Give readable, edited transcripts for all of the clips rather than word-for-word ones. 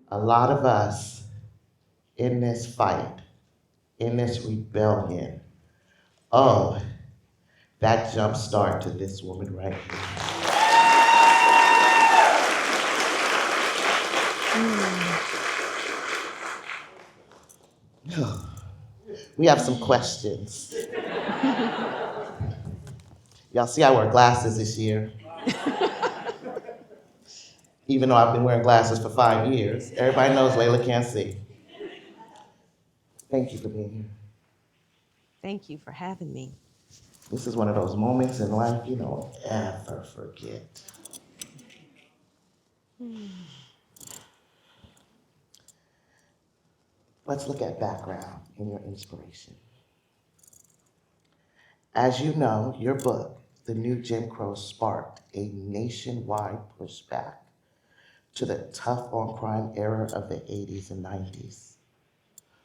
A lot of us in this fight, in this rebellion, oh, that jump start to this woman right here. We have some questions. Y'all see I wear glasses this year. Even though I've been wearing glasses for 5 years, everybody knows Layla can't see. Thank you for being here. Thank you for having me. This is one of those moments in life you don't ever forget. Let's look at background and your inspiration. As you know, your book, The New Jim Crow, sparked a nationwide pushback to the tough on crime era of the 80s and 90s.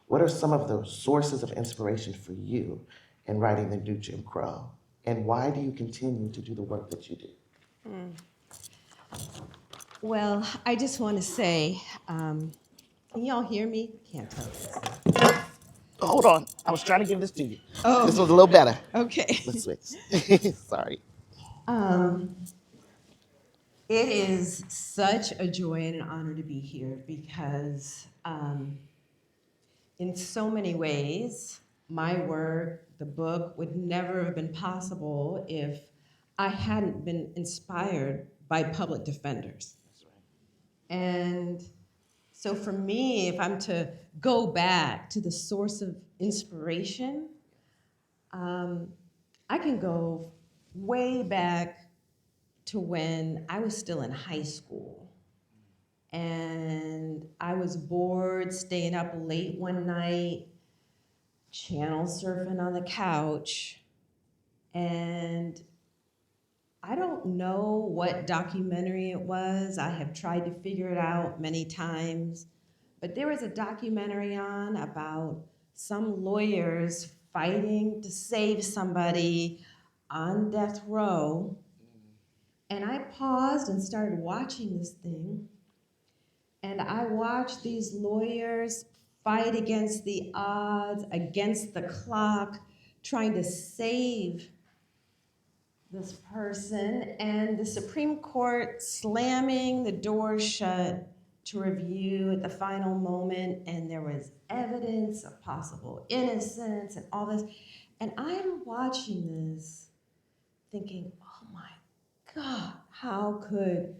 What are some of the sources of inspiration for you in writing The New Jim Crow? And why do you continue to do the work that you do? Well, I just want to say, can y'all hear me? Can't tell. Hold on, I was trying to give this to you. Oh, This was a little better. okay. Let's switch. Sorry. Um, it is such a joy and an honor to be here because in so many ways, my work, the book, would never have been possible if I hadn't been inspired by public defenders. And so for me, if I'm to go back to the source of inspiration, I can go way back to when I was still in high school. And I was bored, staying up late one night, channel surfing on the couch. And I don't know what documentary it was. I have tried to figure it out many times. But there was a documentary on about some lawyers fighting to save somebody on death row. And I paused and started watching this thing. And I watched these lawyers fight against the odds, against the clock, trying to save this person, and the Supreme Court slamming the door shut to review at the final moment, and there was evidence of possible innocence and all this. And I'm watching this thinking, oh my God, how could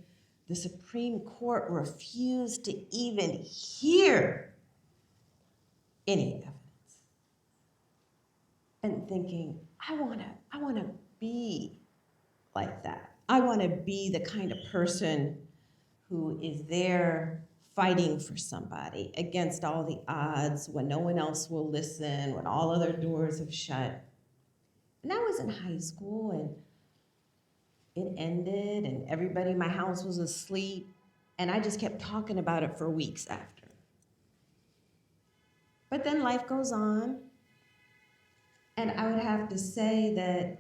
the Supreme Court refuse to even hear any evidence? And thinking, I wanna be like that. I want to be the kind of person who is there fighting for somebody against all the odds when no one else will listen, when all other doors have shut. And I was in high school and it ended and everybody in my house was asleep and I just kept talking about it for weeks after. But then life goes on and I would have to say that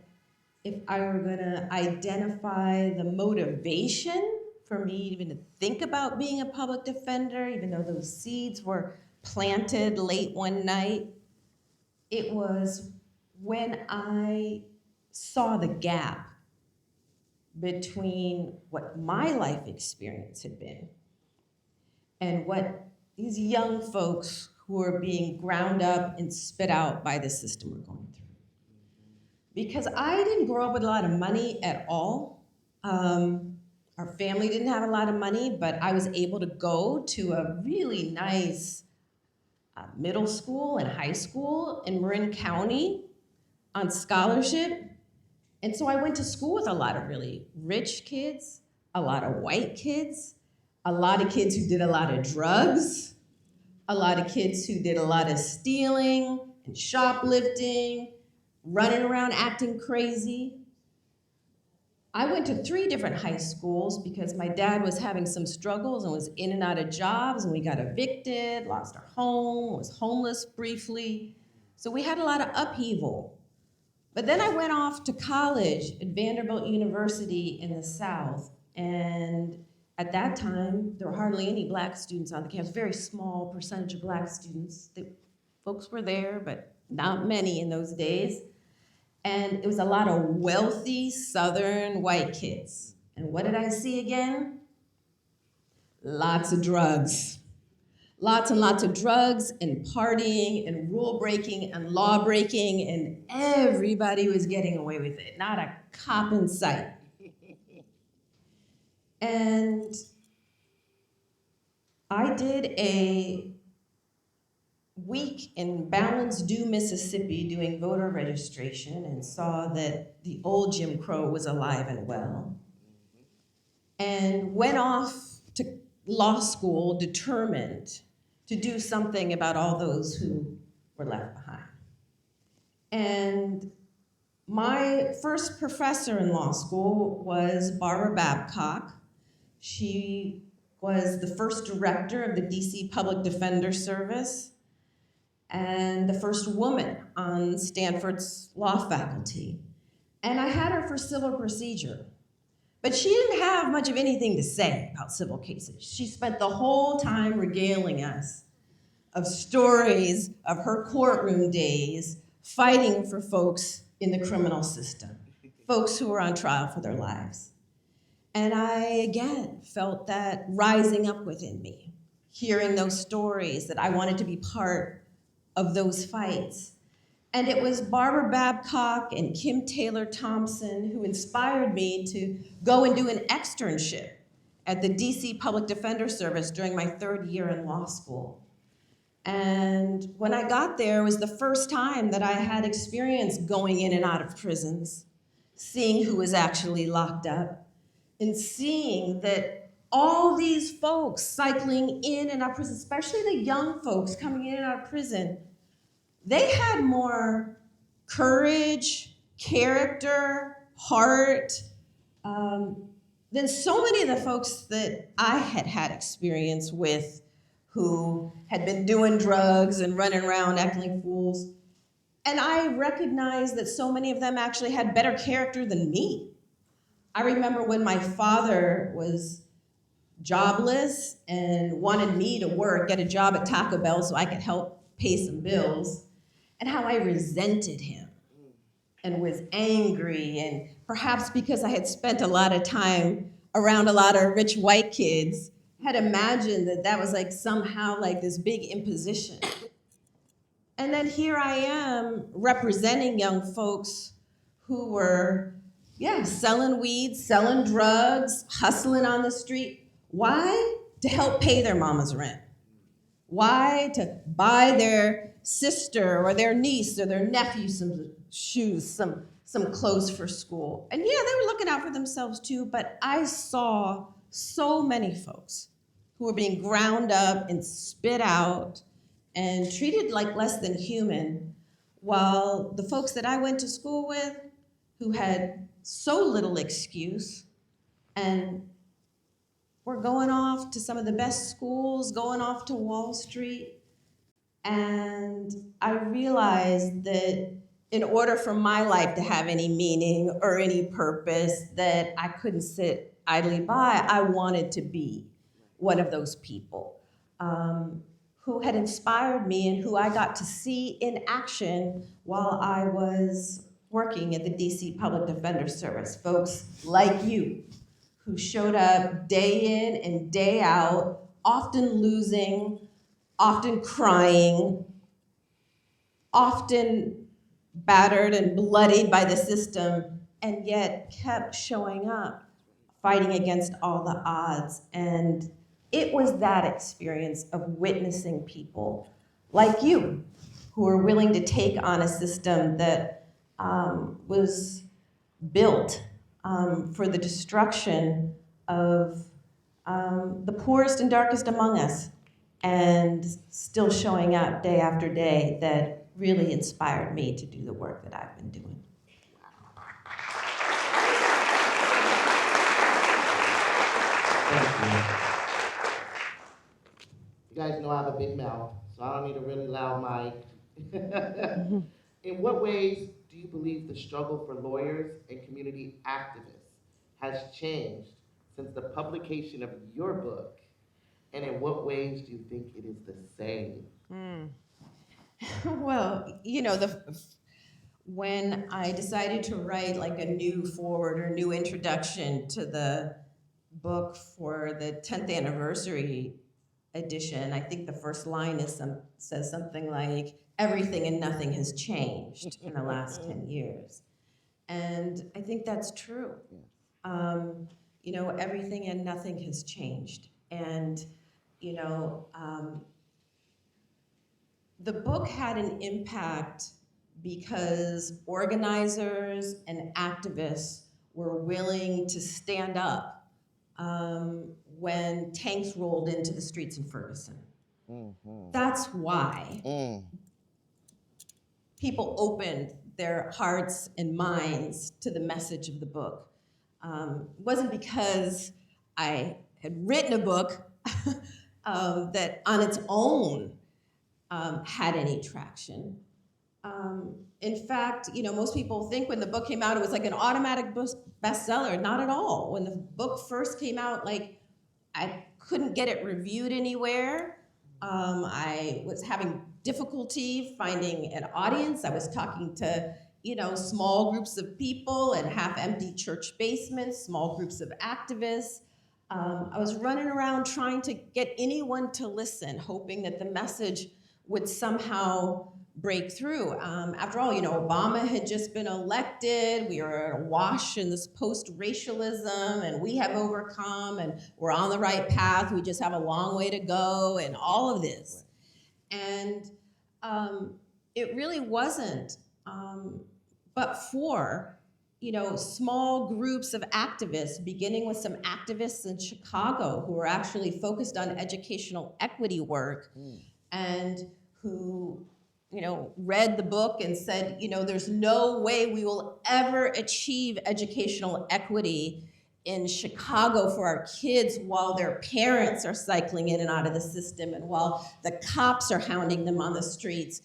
if I were gonna identify the motivation for me even to think about being a public defender, even though those seeds were planted late one night, it was when I saw the gap between what my life experience had been and what these young folks who are being ground up and spit out by the system were going through. Because I didn't grow up with a lot of money at all. Our family didn't have a lot of money, but I was able to go to a really nice middle school and high school in Marin County on scholarship. And so I went to school with a lot of really rich kids, a lot of white kids, a lot of kids who did a lot of drugs, a lot of kids who did a lot of stealing and shoplifting, running around acting crazy. I went to 3 different high schools because my dad was having some struggles and was in and out of jobs, and we got evicted, lost our home, was homeless briefly. So we had a lot of upheaval. But then I went off to college at Vanderbilt University in the South, and At that time, there were hardly any black students on the campus, very small percentage of black students. Folks were there, but not many in those days. And it was a lot of wealthy Southern white kids. And what did I see again? Lots of drugs. Lots and lots of drugs and partying and rule breaking and law breaking, and everybody was getting away with it. Not a cop in sight. And I did a week in Balance Due, Mississippi doing voter registration and saw that the old Jim Crow was alive and well. And went off to law school determined to do something about all those who were left behind. And my first professor in law school was Barbara Babcock. She was the first director of the DC Public Defender Service and the first woman on Stanford's law faculty. And I had her for civil procedure. But she didn't have much of anything to say about civil cases. She spent the whole time regaling us of stories of her courtroom days fighting for folks in the criminal system, folks who were on trial for their lives. And I, again, felt that rising up within me, hearing those stories, that I wanted to be part of those fights. And it was Barbara Babcock and Kim Taylor Thompson who inspired me to go and do an externship at the DC Public Defender Service during my third year in law school. And when I got there, it was the first time that I had experience going in and out of prisons, seeing who was actually locked up, and seeing that all these folks cycling in and out of prison, especially the young folks coming in and out of prison, they had more courage, character, heart, than so many of the folks that I had had experience with who had been doing drugs and running around acting like fools. And I recognized that so many of them actually had better character than me. I remember when my father was jobless and wanted me to work, get a job at Taco Bell so I could help pay some bills, and how I resented him and was angry, and perhaps because I had spent a lot of time around a lot of rich white kids, had imagined that that was like somehow like this big imposition. And then here I am representing young folks who were, selling weed, selling drugs, hustling on the street. Why? To help pay their mama's rent. Why? To buy their sister or their niece or their nephew some shoes, some clothes for school. And yeah, they were looking out for themselves too, but I saw so many folks who were being ground up and spit out and treated like less than human, while the folks that I went to school with who had so little excuse and were going off to some of the best schools, going off to Wall Street. And I realized that in order for my life to have any meaning or any purpose, that I couldn't sit idly by. I wanted to be one of those people who had inspired me and who I got to see in action while I was working at the DC Public Defender Service. Folks like you who showed up day in and day out, often losing, often crying, often battered and bloodied by the system, and yet kept showing up, fighting against all the odds. And it was that experience of witnessing people like you who were willing to take on a system that was built for the destruction of the poorest and darkest among us, and still showing up day after day, that really inspired me to do the work that I've been doing. Thank you. You guys know I have a big mouth, so I don't need a really loud mic. In what ways do you believe the struggle for lawyers and community activists has changed since the publication of your book, and in what ways do you think it is the same? Well, when I decided to write like a new foreword or new introduction to the book for the 10th anniversary edition, I think the first line says something like, everything and nothing has changed in the last 10 years. And I think that's true. Everything and nothing has changed. And, you know, the book had an impact because organizers and activists were willing to stand up when tanks rolled into the streets in Ferguson. That's why people opened their hearts and minds to the message of the book. It wasn't because I had written a book that on its own had any traction. In fact, most people think when the book came out, it was like an automatic bestseller. Not at all. When the book first came out, I couldn't get it reviewed anywhere. I was having difficulty finding an audience. I was talking to, small groups of people in half-empty church basements, small groups of activists. I was running around trying to get anyone to listen, hoping that the message would somehow break through. After all, Obama had just been elected. We are awash in this post-racialism, and we have overcome, and we're on the right path. We just have a long way to go, and all of this. And it really wasn't, but for small groups of activists, beginning with some activists in Chicago who were actually focused on educational equity work, and who read the book and said, there's no way we will ever achieve educational equity in Chicago for our kids while their parents are cycling in and out of the system and while the cops are hounding them on the streets.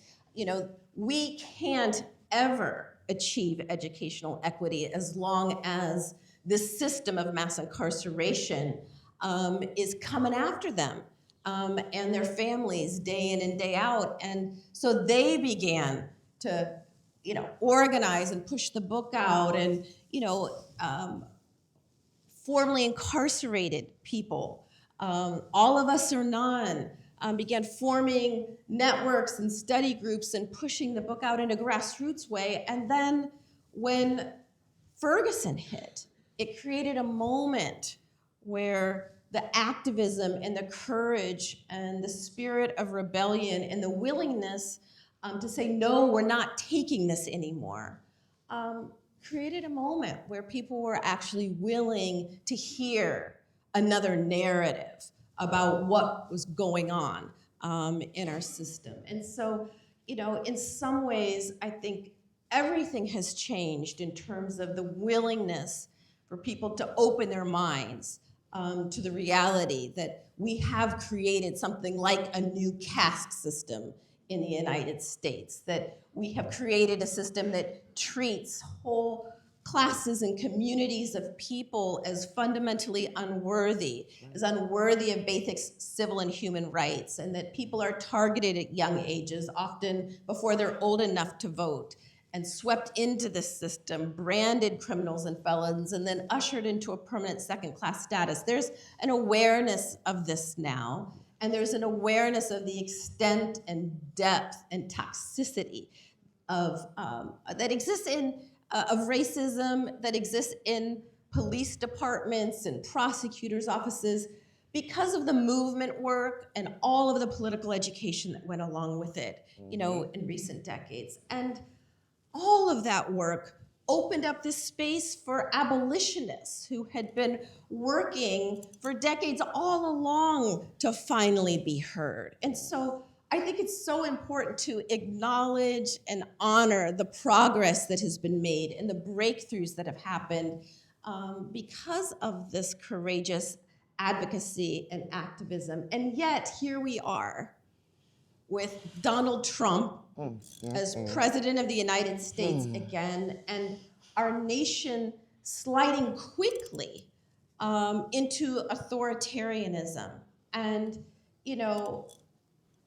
We can't ever achieve educational equity as long as this system of mass incarceration is coming after them. And their families day in and day out. And so they began to, organize and push the book out, and, formerly incarcerated people, All of Us or None, began forming networks and study groups and pushing the book out in a grassroots way. And then when Ferguson hit, it created a moment where the activism and the courage and the spirit of rebellion and the willingness to say, no, we're not taking this anymore, created a moment where people were actually willing to hear another narrative about what was going on in our system. And so, in some ways, I think everything has changed in terms of the willingness for people to open their minds to the reality that we have created something like a new caste system in the United States, that we have created a system that treats whole classes and communities of people as fundamentally unworthy, as unworthy of basic civil and human rights, and that people are targeted at young ages, often before they're old enough to vote, and swept into this system, branded criminals and felons, and then ushered into a permanent second-class status. There's an awareness of this now, and there's an awareness of the extent and depth and toxicity of that exists of racism, that exists in police departments and prosecutors' offices because of the movement work and all of the political education that went along with it, in recent decades. And all of that work opened up this space for abolitionists who had been working for decades all along to finally be heard. And so I think it's so important to acknowledge and honor the progress that has been made and the breakthroughs that have happened because of this courageous advocacy and activism. And yet, here we are with Donald Trump as President of the United States again, and our nation sliding quickly into authoritarianism. And,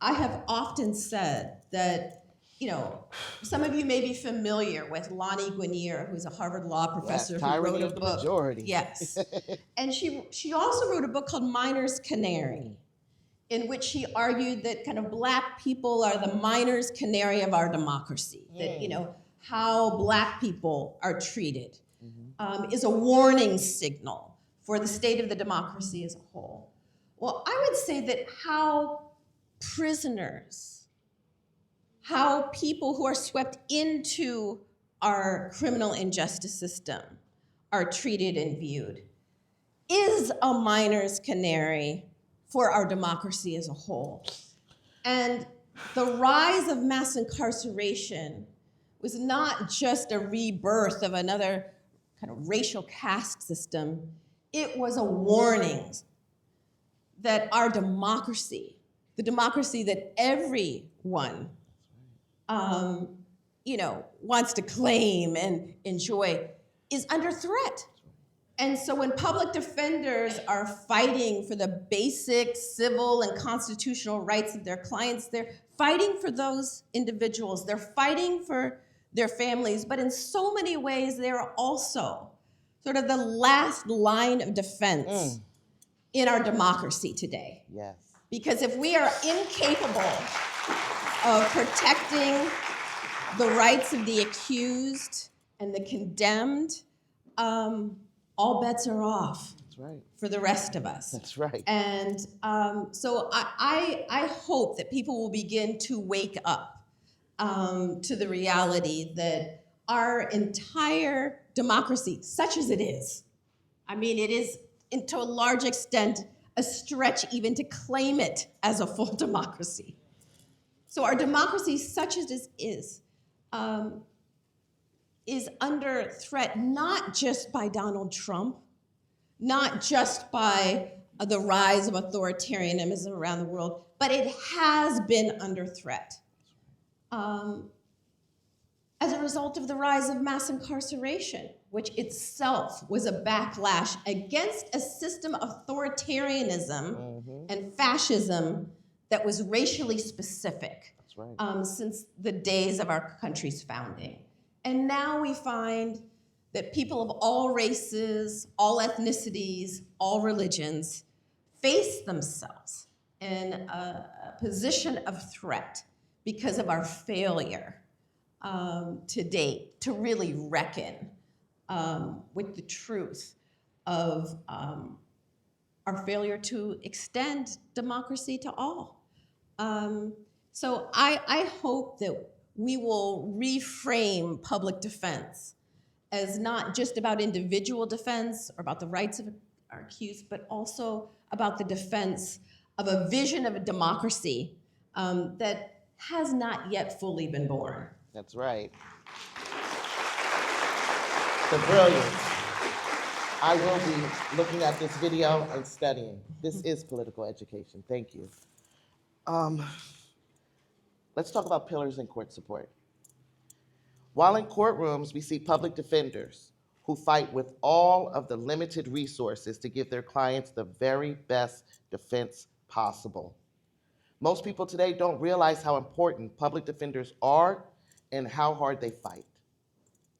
I have often said that, some of you may be familiar with Lonnie Guinier, who's a Harvard law professor who wrote Tyranny a of the book. majority. Yes. And she also wrote a book called Miner's Canary, in which she argued that kind of Black people are the miner's canary of our democracy. That, how Black people are treated is a warning signal for the state of the democracy as a whole. Well, I would say that how prisoners, how people who are swept into our criminal injustice system are treated and viewed is a miner's canary for our democracy as a whole. And the rise of mass incarceration was not just a rebirth of another kind of racial caste system. It was a warning that our democracy, the democracy that everyone, wants to claim and enjoy, is under threat. And so when public defenders are fighting for the basic civil and constitutional rights of their clients, they're fighting for those individuals, they're fighting for their families, but in so many ways, they're also sort of the last line of defense in our democracy today. Yes. Because if we are incapable of protecting the rights of the accused and the condemned, all bets are off. That's right. For the rest of us. That's right. And so I hope that people will begin to wake up to the reality that our entire democracy, such as it is, I mean, it is to a large extent a stretch even to claim it as a full democracy. So our democracy, such as it is under threat not just by Donald Trump, not just by the rise of authoritarianism around the world, but it has been under threat as a result of the rise of mass incarceration, which itself was a backlash against a system of authoritarianism and fascism that was racially specific. That's right. Since the days of our country's founding. And now we find that people of all races, all ethnicities, all religions face themselves in a position of threat because of our failure to date to really reckon with the truth of our failure to extend democracy to all. So I hope that we will reframe public defense as not just about individual defense or about the rights of our accused, but also about the defense of a vision of a democracy that has not yet fully been born. That's right. The brilliance. I will be looking at this video and studying. This is political education. Thank you. Let's talk about pillars in court support. While in courtrooms, we see public defenders who fight with all of the limited resources to give their clients the very best defense possible. Most people today don't realize how important public defenders are and how hard they fight.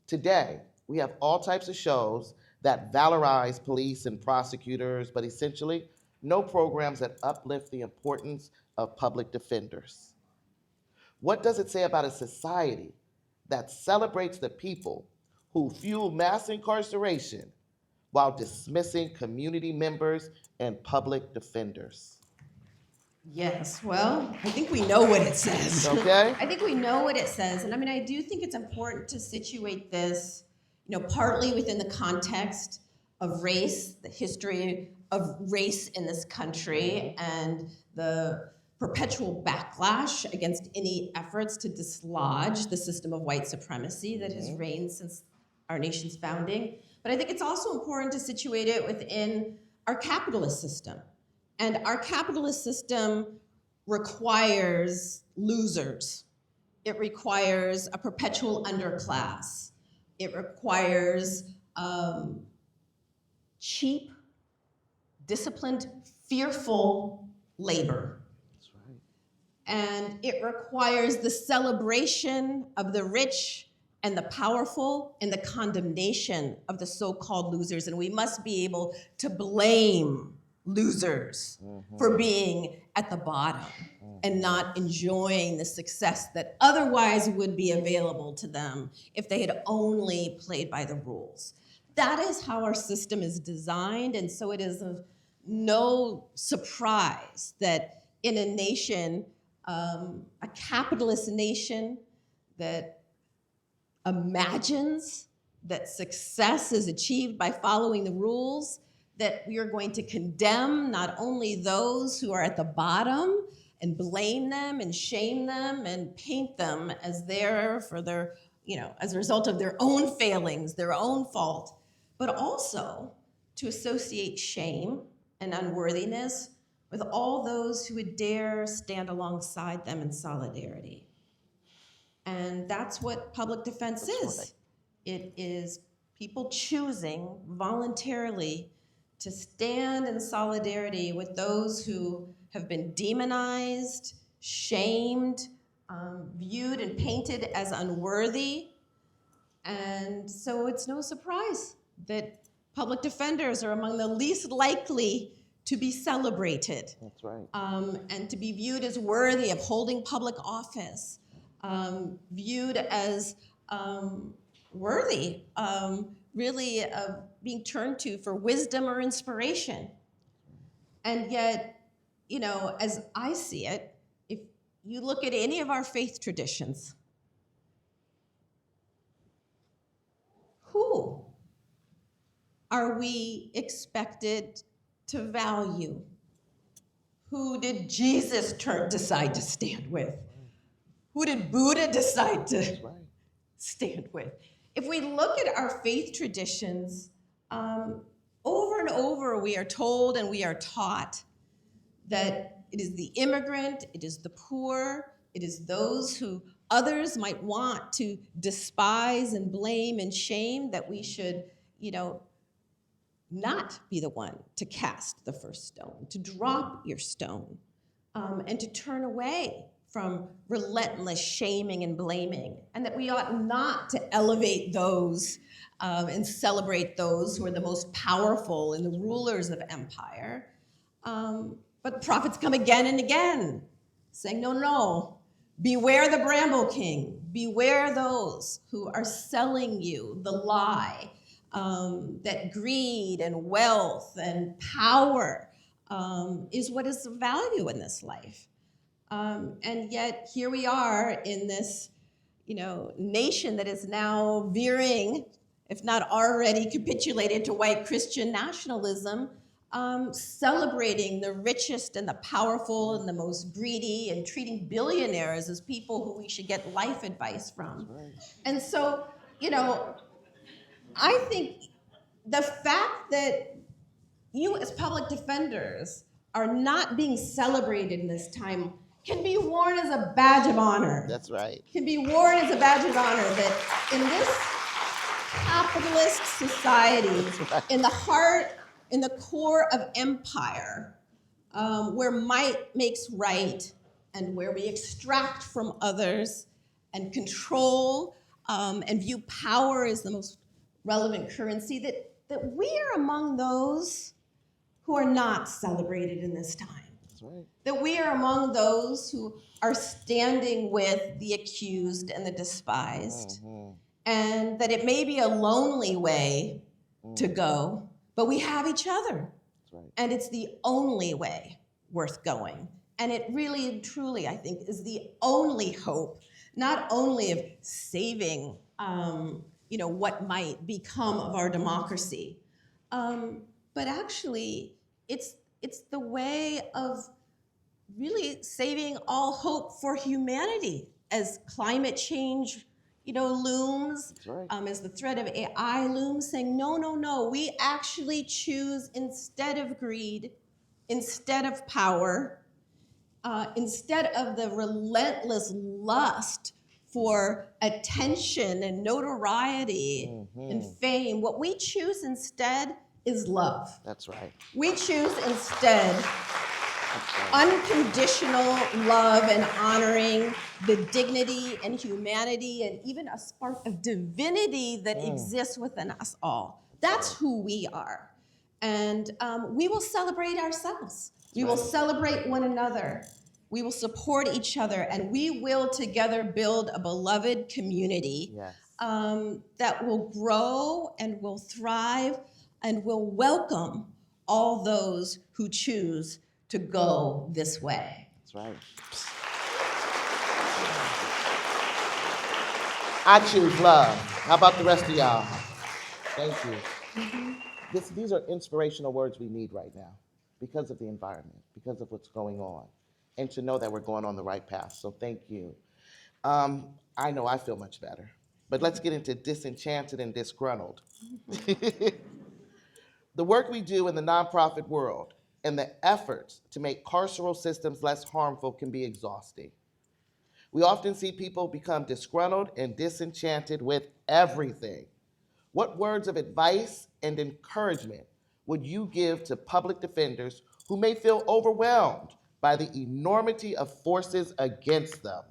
Today, we have all types of shows that valorize police and prosecutors, but essentially no programs that uplift the importance of public defenders. What does it say about a society that celebrates the people who fuel mass incarceration while dismissing community members and public defenders? Yes, well, I think we know what it says. Okay. I think we know what it says. And I mean, I do think it's important to situate this, partly within the context of race, the history of race in this country, and the perpetual backlash against any efforts to dislodge the system of white supremacy that has reigned since our nation's founding. But I think it's also important to situate it within our capitalist system. And our capitalist system requires losers. It requires a perpetual underclass. It requires cheap disciplined, fearful labor. That's right. And it requires the celebration of the rich and the powerful and the condemnation of the so-called losers. And we must be able to blame losers for being at the bottom and not enjoying the success that otherwise would be available to them if they had only played by the rules. That is how our system is designed, and so it is of no surprise that in a nation, a capitalist nation that imagines that success is achieved by following the rules, that we are going to condemn not only those who are at the bottom and blame them and shame them and paint them as there for their, as a result of their own failings, their own fault, but also to associate shame and unworthiness with all those who would dare stand alongside them in solidarity. And that's what public defense is. Right. It is people choosing voluntarily to stand in solidarity with those who have been demonized, shamed, viewed and painted as unworthy. And so it's no surprise that public defenders are among the least likely to be celebrated. That's right. And to be viewed as worthy of holding public office, viewed as worthy, really of being turned to for wisdom or inspiration. And yet, as I see it, if you look at any of our faith traditions, who are we expected to value? Who did Jesus decide to stand with? Who did Buddha decide to stand with? If we look at our faith traditions, over and over we are told and we are taught that it is the immigrant, it is the poor, it is those who others might want to despise and blame and shame, that we should, not be the one to cast the first stone, to drop your stone, and to turn away from relentless shaming and blaming, and that we ought not to elevate those and celebrate those who are the most powerful and the rulers of empire. But the prophets come again and again saying, no, beware the bramble king, beware those who are selling you the lie that greed and wealth and power is what is of value in this life. And yet here we are in this, nation that is now veering, if not already capitulated to white Christian nationalism, celebrating the richest and the powerful and the most greedy and treating billionaires as people who we should get life advice from. Right. And so, I think the fact that you as public defenders are not being celebrated in this time can be worn as a badge of honor. That's right. Can be worn as a badge of honor that in this capitalist society, in the heart, in the core of empire, where might makes right and where we extract from others and control and view power as the most relevant currency, that we are among those who are not celebrated in this time. That's right. That we are among those who are standing with the accused and the despised. And that it may be a lonely way to go, but we have each other. That's right. And it's the only way worth going. And it really and truly, I think, is the only hope, not only of saving what might become of our democracy, but actually it's the way of really saving all hope for humanity as climate change looms, That's right. as the threat of AI looms, saying, no, we actually choose, instead of greed, instead of power, instead of the relentless lust for attention and notoriety and fame, what we choose instead is love. That's right. We choose instead That's right. unconditional love and honoring the dignity and humanity and even a spark of divinity that exists within us all. That's who we are. And we will celebrate ourselves. We will celebrate one another. We will support each other, and we will together build a beloved community Yes. that will grow and will thrive and will welcome all those who choose to go this way. That's right. I choose love. How about the rest of y'all? Thank you. These are inspirational words we need right now because of the environment, because of what's going on, and to know that we're going on the right path. So thank you. I know I feel much better. But let's get into disenchanted and disgruntled. The work we do in the nonprofit world and the efforts to make carceral systems less harmful can be exhausting. We often see people become disgruntled and disenchanted with everything. What words of advice and encouragement would you give to public defenders who may feel overwhelmed by the enormity of forces against them?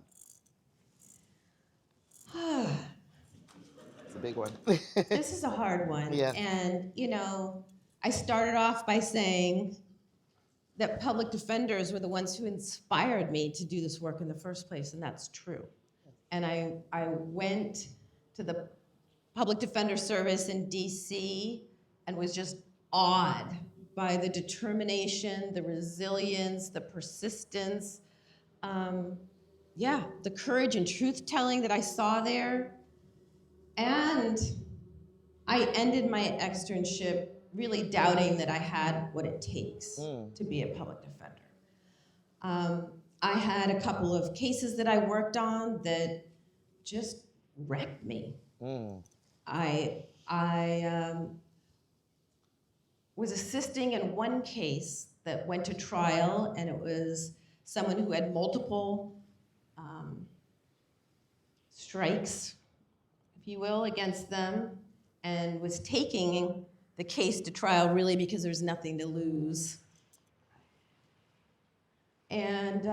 It's a big one. This is a hard one. Yeah. And, I started off by saying that public defenders were the ones who inspired me to do this work in the first place, and that's true. And I went to the public defender service in DC and was just awed by the determination, the resilience, the persistence, the courage and truth telling that I saw there. And I ended my externship really doubting that I had what it takes to be a public defender. I had a couple of cases that I worked on that just wrecked me. I was assisting in one case that went to trial, and it was someone who had multiple strikes, if you will, against them, and was taking the case to trial really because there's nothing to lose. And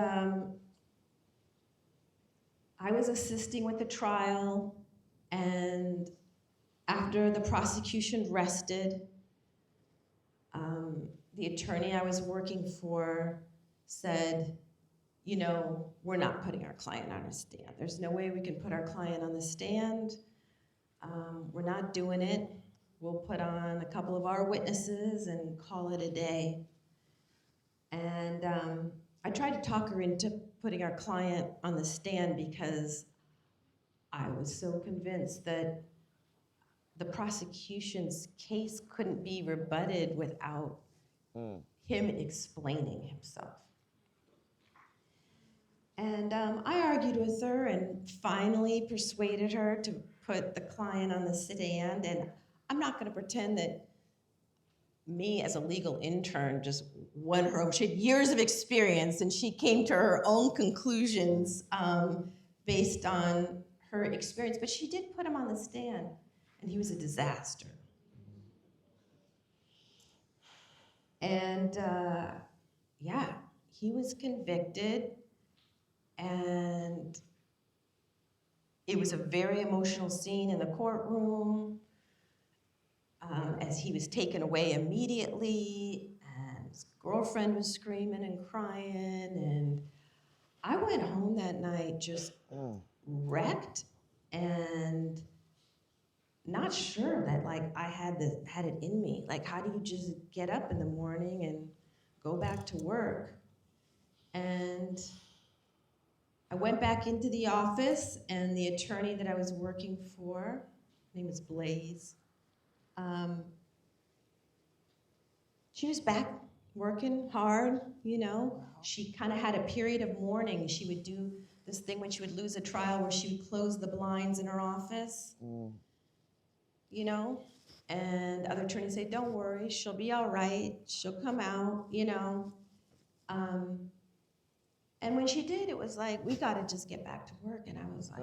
I was assisting with the trial, and after the prosecution rested, the attorney I was working for said, we're not putting our client on a stand. There's no way we can put our client on the stand. We're not doing it. We'll put on a couple of our witnesses and call it a day. And I tried to talk her into putting our client on the stand because I was so convinced that the prosecution's case couldn't be rebutted without him explaining himself. And I argued with her and finally persuaded her to put the client on the stand. And I'm not going to pretend that me as a legal intern just won her over. She had years of experience, and she came to her own conclusions based on her experience. But she did put him on the stand, and he was a disaster. And he was convicted, and it was a very emotional scene in the courtroom as he was taken away immediately, and his girlfriend was screaming and crying, and I went home that night just wrecked and not sure that I had it in me. How do you just get up in the morning and go back to work? And I went back into the office, and the attorney that I was working for, her name was Blaze, she was back working hard, She kind of had a period of mourning. She would do this thing when she would lose a trial where she would close the blinds in her office, and other attorneys say, don't worry, she'll be all right, she'll come out, And when she did, it was like, we got to just get back to work. And I was like,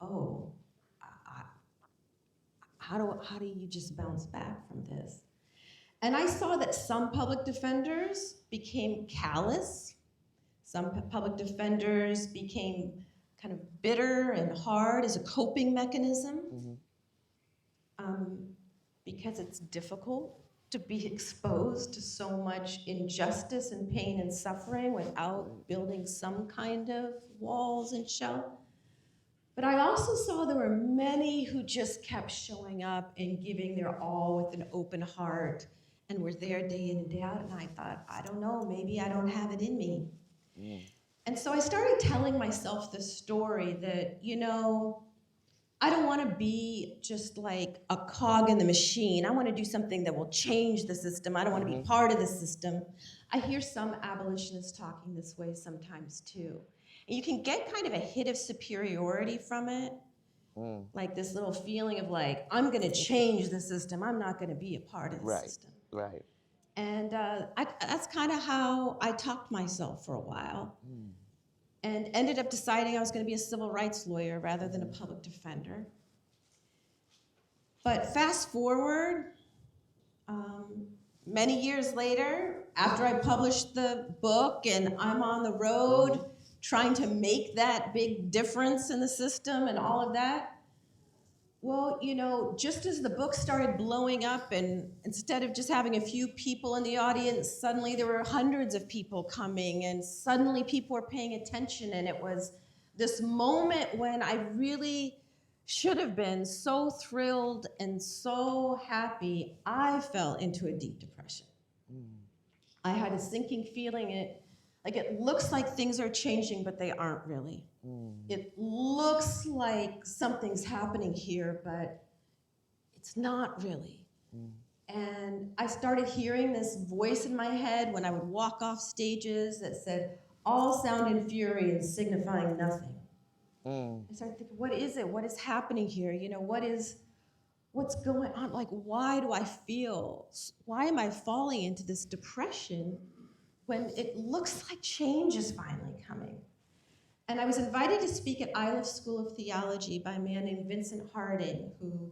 oh, how do you just bounce back from this? And I saw that some public defenders became callous. Some public defenders became kind of bitter and hard as a coping mechanism, because it's difficult to be exposed to so much injustice and pain and suffering without building some kind of walls and shell. But I also saw there were many who just kept showing up and giving their all with an open heart and were there day in and day out. And I thought, I don't know, maybe I don't have it in me. And so I started telling myself the story that, I don't want to be just like a cog in the machine. I want to do something that will change the system. I don't want to be part of the system. I hear some abolitionists talking this way sometimes too. And you can get kind of a hit of superiority from it, like this little feeling of like, I'm going to change the system. I'm not going to be a part of the system. Right. And that's kind of how I talked myself for a while. And ended up deciding I was going to be a civil rights lawyer rather than a public defender. But fast forward, many years later, after I published the book and I'm on the road trying to make that big difference in the system and all of that, well, just as the book started blowing up, and instead of just having a few people in the audience, suddenly there were hundreds of people coming, and suddenly people were paying attention, and it was this moment when I really should have been so thrilled and so happy. I fell into a deep depression. I had a sinking feeling, it looks like things are changing, but they aren't really. It looks like something's happening here, but it's not really. And I started hearing this voice in my head when I would walk off stages that said, all sound and fury and signifying nothing. I started thinking, what is it? What is happening here? What's going on? Like, why am I falling into this depression when it looks like change is finally coming? And I was invited to speak at Iliff School of Theology by a man named Vincent Harding, who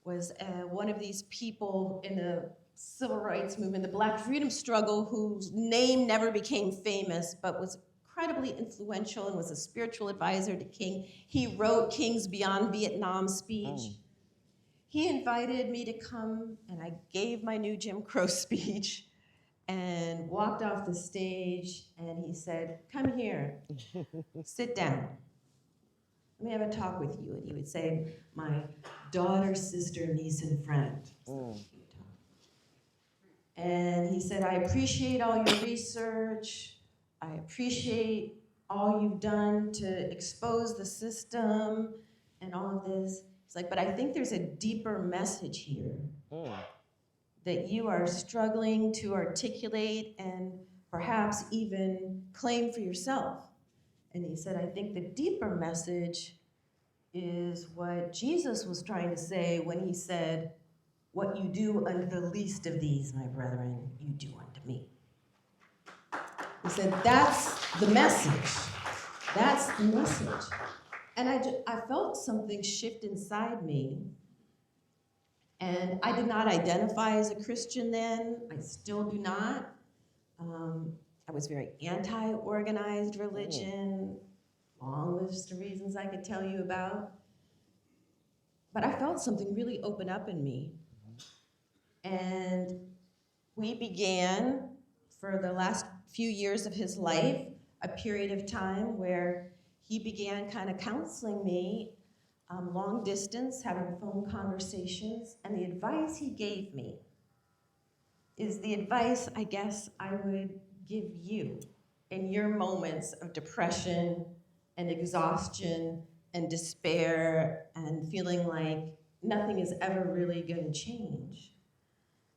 was one of these people in the civil rights movement, the Black freedom struggle, whose name never became famous, but was incredibly influential and was a spiritual advisor to King. He wrote King's Beyond Vietnam speech. He invited me to come, and I gave my new Jim Crow speech and walked off the stage, and he said, come here, sit down. Let me have a talk with you. And he would say, my daughter, sister, niece, and friend. And he said, I appreciate all your research. I appreciate all you've done to expose the system and all of this. It's like, but I think there's a deeper message here that you are struggling to articulate and perhaps even claim for yourself. And he said, I think the deeper message is what Jesus was trying to say when he said, what you do unto the least of these, my brethren, you do unto me. He said, that's the message. That's the message. And I felt something shift inside me. And I did not identify as a Christian then. I still do not. I was very anti-organized religion, long list of reasons I could tell you about. But I felt something really open up in me. And we began, for the last few years of his life, a period of time where he began kind of counseling me long distance, having phone conversations, and the advice he gave me is the advice I guess I would give you in your moments of depression and exhaustion and despair and feeling like nothing is ever really going to change.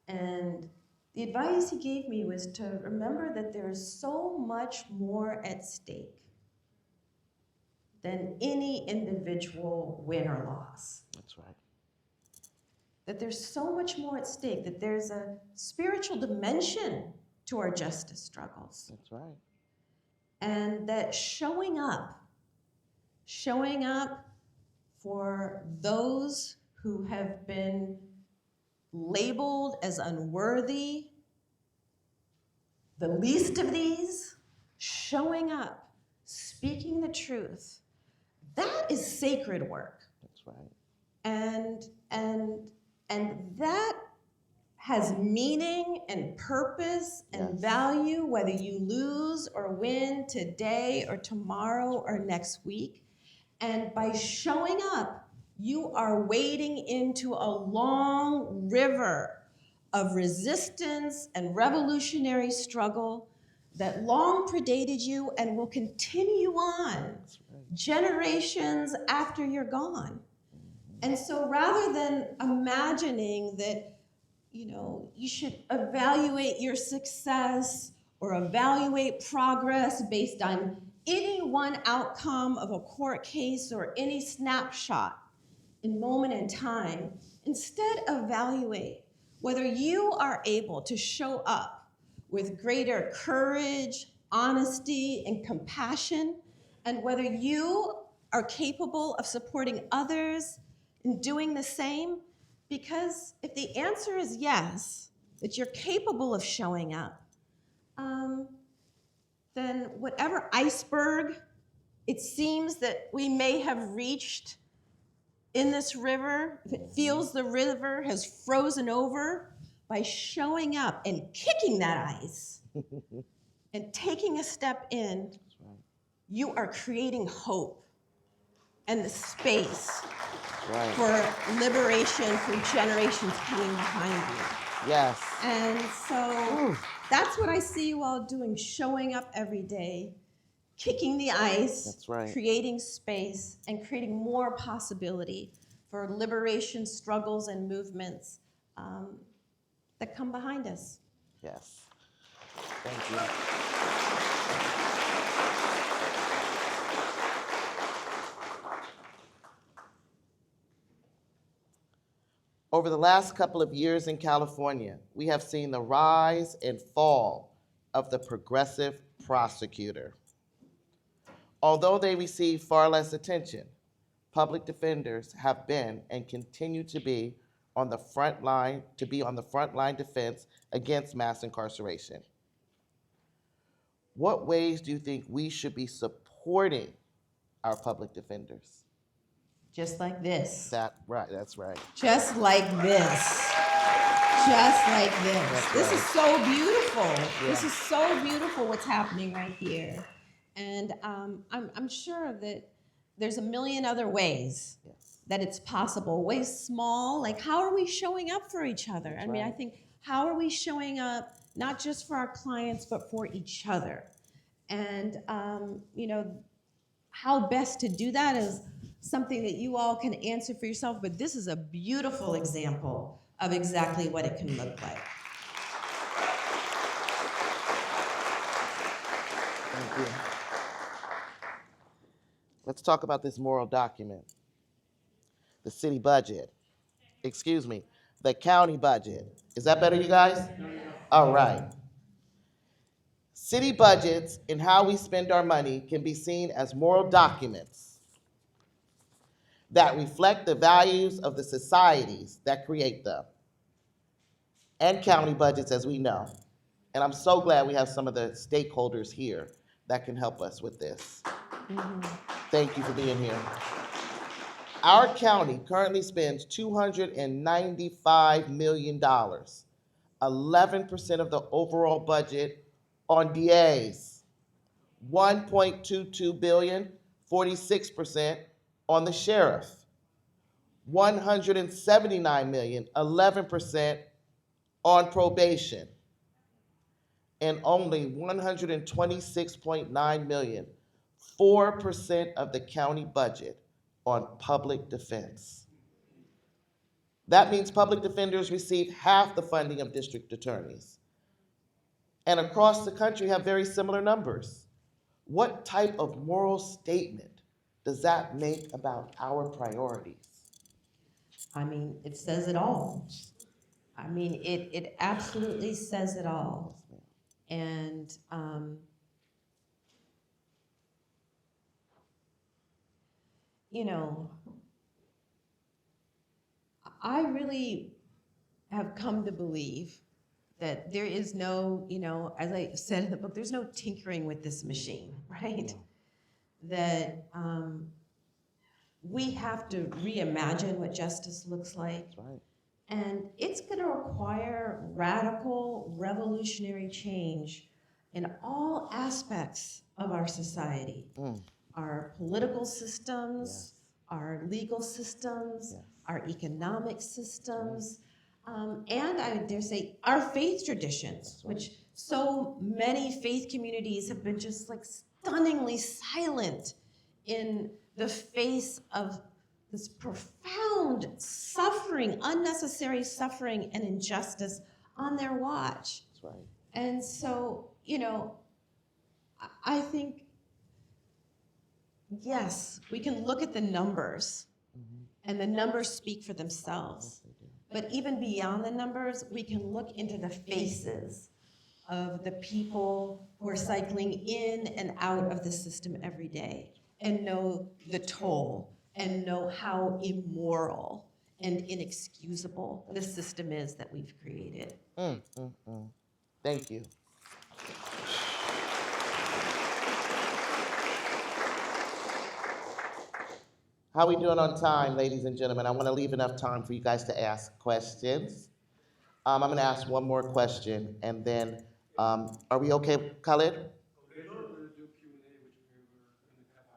And the advice he gave me was to remember that there is so much more at stake than any individual win or loss. That's right. That there's so much more at stake, that there's a spiritual dimension to our justice struggles. That's right. And that showing up for those who have been labeled as unworthy, the least of these, showing up, speaking the truth, that is sacred work. That's right. And that has meaning and purpose and Yes. value, whether you lose or win today or tomorrow or next week. And by showing up, you are wading into a long river of resistance and revolutionary struggle that long predated you and will continue on That's right. generations after you're gone. And so rather than imagining that, you should evaluate your success or evaluate progress based on any one outcome of a court case or any snapshot in moment in time, instead evaluate whether you are able to show up with greater courage, honesty, and compassion, and whether you are capable of supporting others in doing the same. Because if the answer is yes, that you're capable of showing up, then whatever iceberg it seems that we may have reached in this river, if it feels the river has frozen over, by showing up and kicking that ice and taking a step in, right. you are creating hope and the space Right. for liberation for generations coming behind you. Yes. And so Ooh. that's what I see you all doing, showing up every day, kicking the ice, That's right. creating space, and creating more possibility for liberation struggles and movements that come behind us. Yes. Thank you. Over the last couple of years in California, we have seen the rise and fall of the progressive prosecutor. Although they receive far less attention, public defenders have been and continue to be on the front line defense against mass incarceration. What ways do you think we should be supporting our public defenders? Just like this. That's right. Just like this. Just like this. That's This is right. so beautiful. Yeah. This is so beautiful what's happening right here. And I'm sure that there's a million other ways Yes. that it's possible, ways small, like how are we showing up for each other? That's I mean, I right. think, how are we showing up not just for our clients, but for each other? And, how best to do that is something that you all can answer for yourself, but this is a beautiful example of exactly what it can look like. Thank you. Let's talk about this moral document. The city budget. Excuse me, the county budget. Is that better, you guys? All right. City budgets and how we spend our money can be seen as moral documents that reflect the values of the societies that create them, and county budgets, as we know. And I'm so glad we have some of the stakeholders here that can help us with this. Thank you for being here. Our county currently spends $295 million, 11% of the overall budget on DAs, $1.22 billion, 46% on the sheriff, $179 million, 11% on probation, and only $126.9 million, 4% of the county budget on public defense. That means public defenders receive half the funding of district attorneys, and across the country have very similar numbers. What type of moral statement does that make about our priorities? I mean, it says it all. I mean, it absolutely says it all. And I really have come to believe that there is no, as I said in the book, there's no tinkering with this machine, right? That we have to reimagine what justice looks like. That's right. And it's going to require radical, revolutionary change in all aspects of our society. Our political systems, Yes. our legal systems, Yes. our economic systems, and I would dare say our faith traditions, which so many faith communities have been just like stunningly silent in the face of this profound suffering, unnecessary suffering and injustice on their watch. That's right. And so, I think, yes, we can look at the numbers, and the numbers speak for themselves. But even beyond the numbers, we can look into the faces of the people who are cycling in and out of the system every day and know the toll and know how immoral and inexcusable the system is that we've created. Thank you. How we doing on time, ladies and gentlemen? I want to leave enough time for you guys to ask questions. I'm going to ask one more question, and then, are we okay, Khalid? Okay, we're gonna do Q&A, which we were gonna have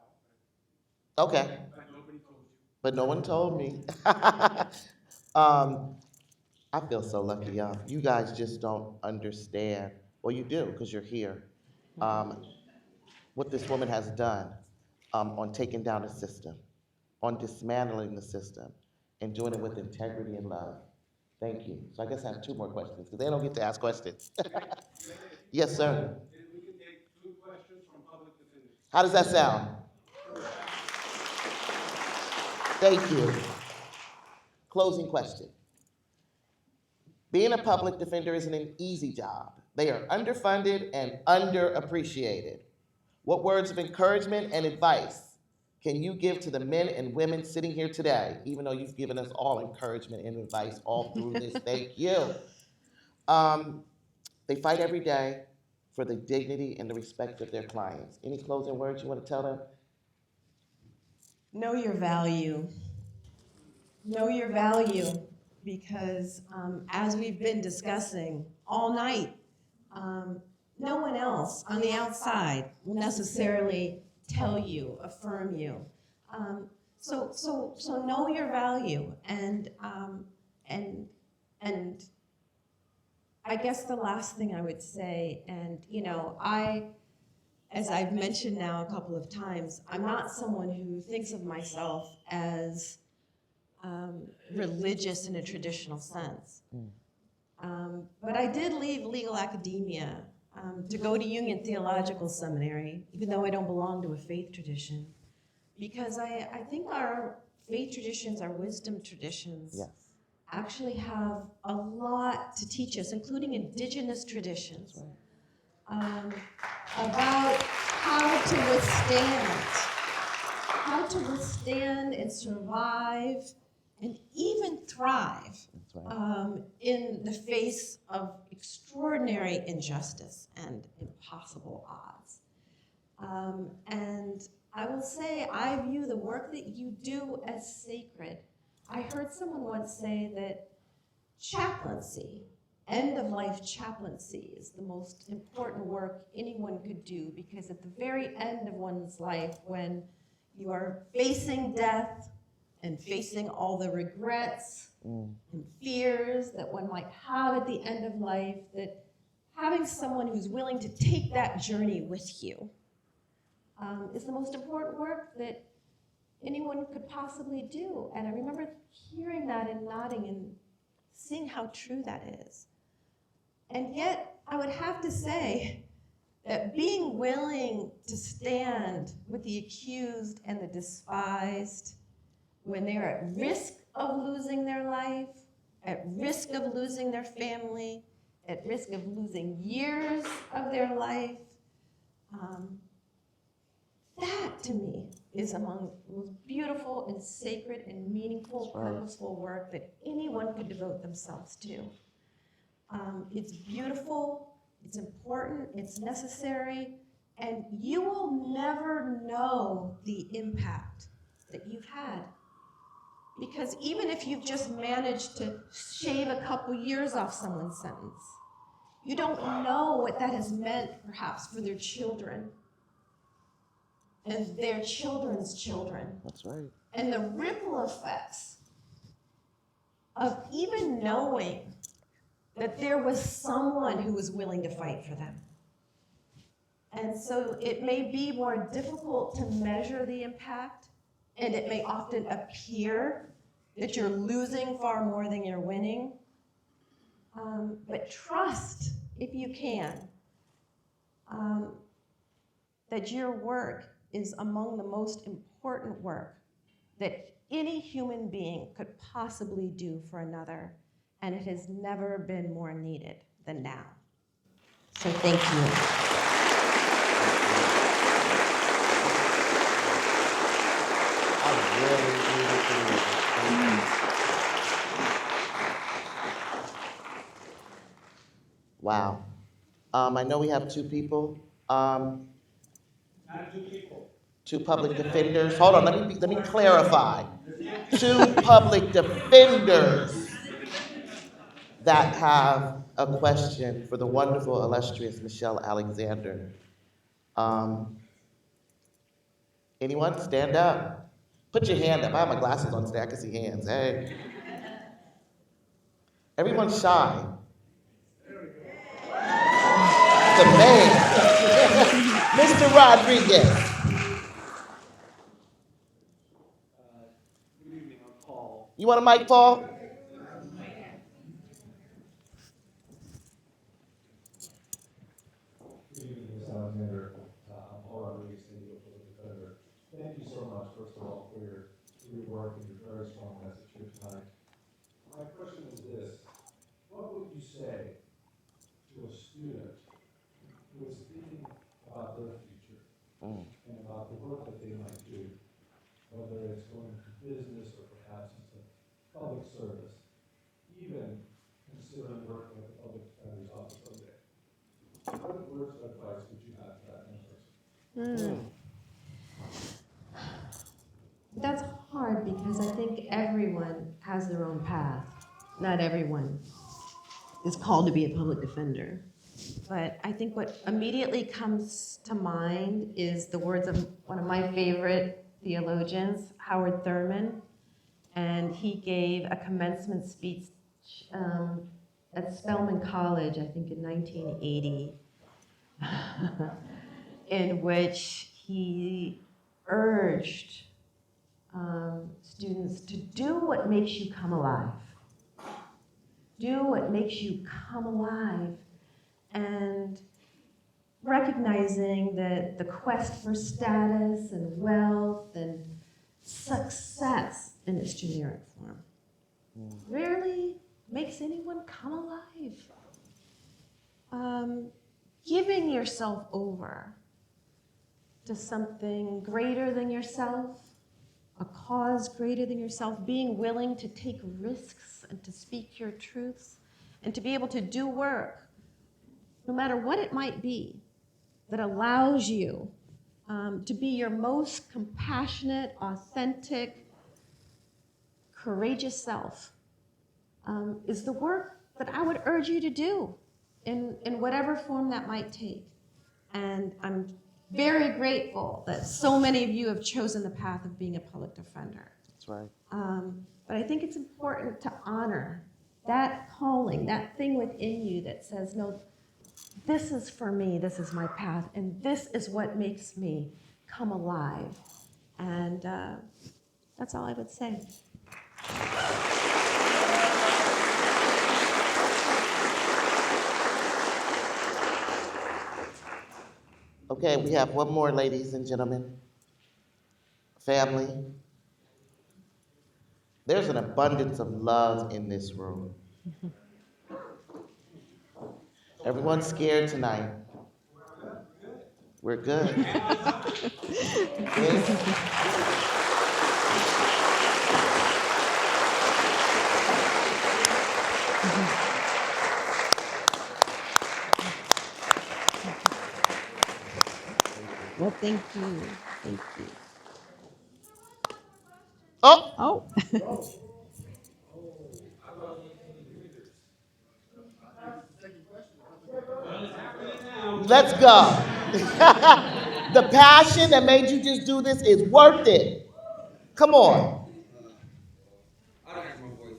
out, Okay, but nobody told you. but no one told me. I feel so lucky, y'all. You guys just don't understand. Well, you do, because you're here. What this woman has done on taking down the system, on dismantling the system, and doing it with integrity and love. Thank you. So I guess I have two more questions, because they don't get to ask questions. Yes, sir. We can take 2 questions from public defenders. How does that sound? Thank you. Closing question. Being a public defender isn't an easy job. They are underfunded and underappreciated. What words of encouragement and advice can you give to the men and women sitting here today, even though you've given us all encouragement and advice all through this? Thank you. They fight every day for the dignity and the respect of their clients. Any closing words you want to tell them? Know your value. Know your value, because as we've been discussing all night, no one else on the outside will necessarily tell you, affirm you. So know your value, and I guess the last thing I would say, and as I've mentioned now a couple of times, I'm not someone who thinks of myself as religious in a traditional sense. But I did leave legal academia to go to Union Theological Seminary, even though I don't belong to a faith tradition, because I think our faith traditions, our wisdom traditions, Yes. actually have a lot to teach us, including indigenous traditions, about how to withstand and survive and even thrive in the face of extraordinary injustice and impossible odds. And I will say, I view the work that you do as sacred. I heard someone once say that chaplaincy, end-of-life chaplaincy, is the most important work anyone could do, because at the very end of one's life, when you are facing death and facing all the regrets and fears that one might have at the end of life, that having someone who's willing to take that journey with you is the most important work that anyone could possibly do. And I remember hearing that and nodding and seeing how true that is. And yet, I would have to say that being willing to stand with the accused and the despised when they're at risk of losing their life, at risk of losing their family, at risk of losing years of their life, That, to me, is among the most beautiful and sacred and meaningful, That's right. purposeful work that anyone could devote themselves to. It's beautiful, it's important, it's necessary, and you will never know the impact that you've had. Because even if you've just managed to shave a couple years off someone's sentence, you don't know what that has meant, perhaps, for their children and their children's children. That's right. And the ripple effects of even knowing that there was someone who was willing to fight for them. And so it may be more difficult to measure the impact, and it may often appear that you're losing far more than you're winning. But trust, if you can, that your work is among the most important work that any human being could possibly do for another, and it has never been more needed than now. So thank you. I really, really, really, thank you. Wow. I know we have two people. Not two people. Two public defenders. Hold on, let me clarify. Two public defenders that have a question for the wonderful, illustrious Michelle Alexander. Anyone? Stand up. Put your hand up. I have my glasses on today. I can see hands. Hey. Everyone's shy. The man. Mr. Rodriguez. Good evening, I'm Paul. You want a mic, Paul? Good evening, Ms. Alexander. I'm Paul Rodriguez, State Political Defender. Thank you so much, first of all, for your work and your very strong message here tonight. My question is this: what would you say to a student who is thinking about their future and about the work that they might do, whether it's going into business or perhaps into public service, even considering working at the public defender's office someday? What words of advice would you have for that young person? That's hard because I think everyone has their own path. Not everyone is called to be a public defender. But I think what immediately comes to mind is the words of one of my favorite theologians, Howard Thurman. And he gave a commencement speech at Spelman College, I think in 1980, in which he urged students to do what makes you come alive. Do what makes you come alive. And recognizing that the quest for status and wealth and success in its generic form rarely makes anyone come alive. Giving yourself over to something greater than yourself, a cause greater than yourself, being willing to take risks and to speak your truths, and to be able to do work, no matter what it might be, that allows you to be your most compassionate, authentic, courageous self, is the work that I would urge you to do in whatever form that might take. And I'm very grateful that so many of you have chosen the path of being a public defender. That's right. But I think it's important to honor that calling, that thing within you that says, no, this is for me, this is my path, and this is what makes me come alive. And that's all I would say. Okay, we have one more, ladies and gentlemen. Family. There's an abundance of love in this room. Everyone's scared tonight. We're good. Well, thank you. Thank you. Oh, Oh. let's go. The passion that made you just do this is worth it. Come on. I don't have my voice.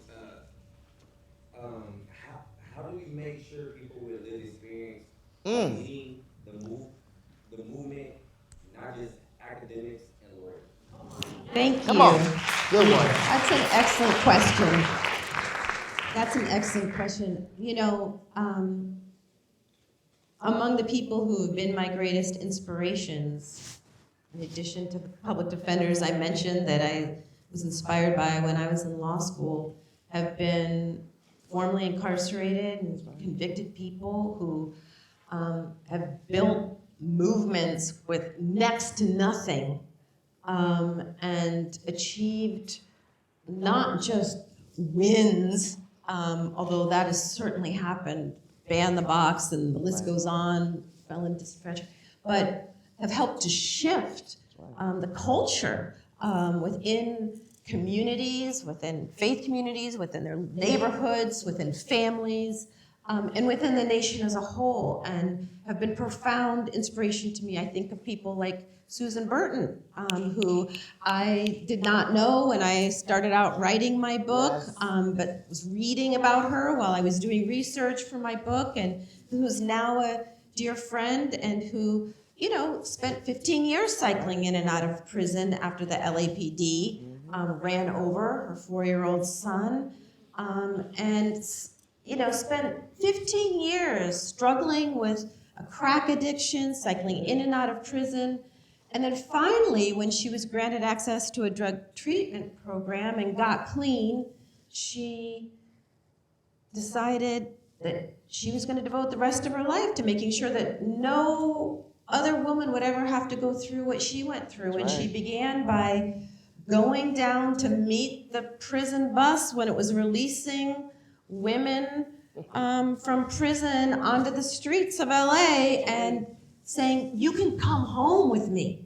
How do we make sure people with lived experience are Mm, leading the movement, not just academics and lawyers? Thank come you. on. Good one. That's an excellent question. That's an excellent question. Among the people who have been my greatest inspirations, in addition to the public defenders I mentioned that I was inspired by when I was in law school, have been formerly incarcerated and convicted people who have built movements with next to nothing and achieved not just wins, although that has certainly happened, ban the box and the list goes on, felon disenfranchisement, but have helped to shift the culture within communities, within faith communities, within their neighborhoods, within families, and within the nation as a whole, and have been profound inspiration to me. I think of people like Susan Burton, who I did not know when I started out writing my book, Yes. but was reading about her while I was doing research for my book, and who's now a dear friend and who, spent 15 years cycling in and out of prison after the LAPD ran over her 4-year-old son, and spent 15 years struggling with a crack addiction, cycling in and out of prison. And then finally, when she was granted access to a drug treatment program and got clean, she decided that she was going to devote the rest of her life to making sure that no other woman would ever have to go through what she went through. And she began by going down to meet the prison bus when it was releasing women from prison onto the streets of LA and saying, "You can come home with me.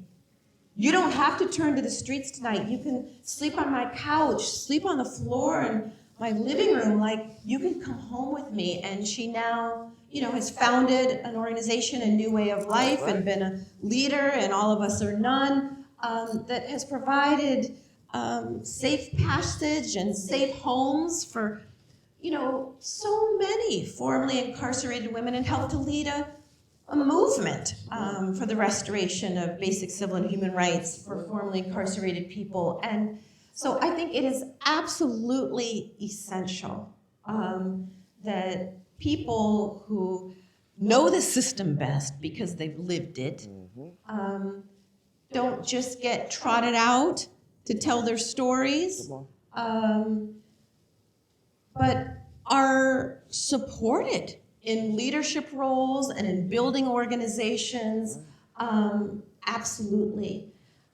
You don't have to turn to the streets tonight. You can sleep on my couch, sleep on the floor in my living room. Like, you can come home with me." And she now, has founded an organization, A New Way of Life, and been a leader in All of Us or None, that has provided safe passage and safe homes for, so many formerly incarcerated women, and helped to lead a movement for the restoration of basic civil and human rights for formerly incarcerated people. And so I think it is absolutely essential that people who know the system best because they've lived it don't just get trotted out to tell their stories, but are supported in leadership roles and in building organizations. Absolutely.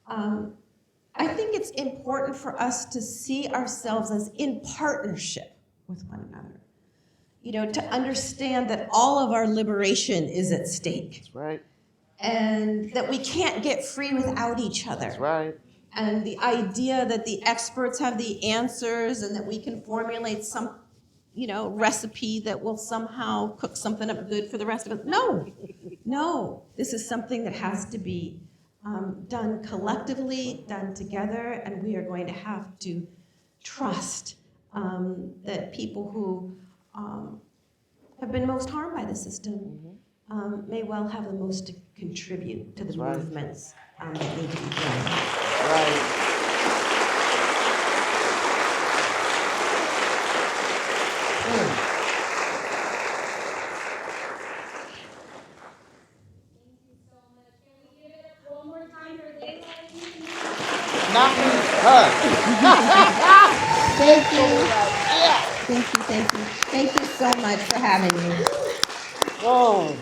I think it's important for us to see ourselves as in partnership with one another. To understand that all of our liberation is at stake. That's right. And that we can't get free without each other. That's right. And the idea that the experts have the answers and that we can formulate some, recipe that will somehow cook something up good for the rest of us. No. This is something that has to be done collectively, done together, and we are going to have to trust that people who have been most harmed by the system may well have the most to contribute to the movements that need to be done. Right. Not me, her. Thank you. Yeah. Thank you so much for having me. Whoa.